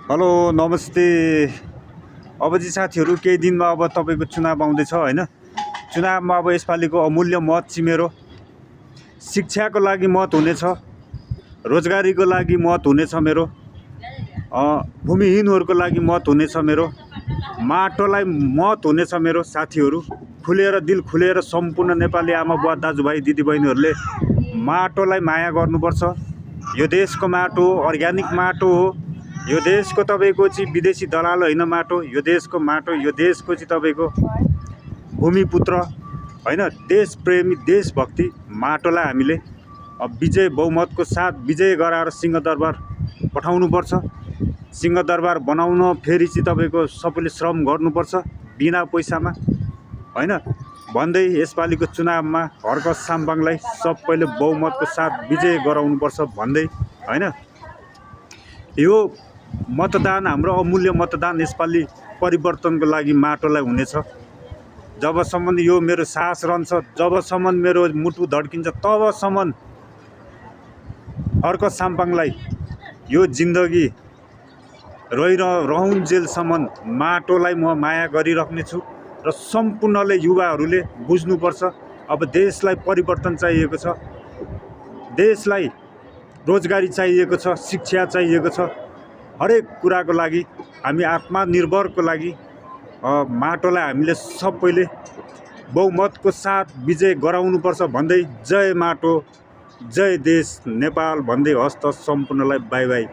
Hello नमस्ते। अब चाहिँ साथीहरू केही दिनमा अब तपाईँको चुनाव आउँदैछ होइन। चुनावमा अब यसपालिको अमूल्य मत चाहिँ मेरो शिक्षाको लागि मत हुनेछ, रोजगारीको लागि मत हुनेछ मेरो, भूमिहीनहरूको लागि मत हुनेछ मेरो, माटोलाई मत हुनेछ मेरो। साथीहरू खुलेर दिल खुलेर सम्पूर्ण नेपाली आमा बुवा दाजुभाइ दिदीबहिनीहरूले माटोलाई माया गर्नुपर्छ। यो देशको माटो अर्ग्यानिक माटो हो। यो देशको तपाईँको चाहिँ विदेशी दलाल होइन माटो। यो देशको माटो, यो देशको चाहिँ तपाईँको भूमिपुत्र होइन, देशप्रेमी देशभक्ति माटोलाई हामीले विजय बहुमतको साथ विजय गराएर सिंहदरबार पठाउनुपर्छ। सिंहदरबार बनाउन फेरि चाहिँ तपाईँको सबैले श्रम गर्नुपर्छ बिना पैसामा होइन भन्दै यसपालिको चुनावमा हर्क साम्बाङलाई सबैले बहुमतको साथ विजय गराउनुपर्छ भन्दै होइन। यो मतदान हाम्रो अमूल्य मतदान यसपालि परिवर्तनको लागि माटोलाई हुनेछ। जबसम्म यो मेरो सास रहन्छ, जबसम्म मेरो मुटु धड्किन्छ, तबसम्म हर्क साम्बाङलाई यो जिन्दगी रहउन्जेलसम्म माटोलाई म माया गरिराख्नेछु। र सम्पूर्णले युवाहरूले बुझ्नुपर्छ अब देशलाई परिवर्तन चाहिएको छ, देशलाई रोजगारी चाहिएको छ, शिक्षा चाहिएको छ। हरेक कुराको लागि हामी आत्मनिर्भरको लागि माटोलाई हामीले सबैले बहुमतको साथ विजय गराउनुपर्छ भन्दै जय माटो जय देश नेपाल भन्दै हस्त सम्पूर्णलाई बाई बाई।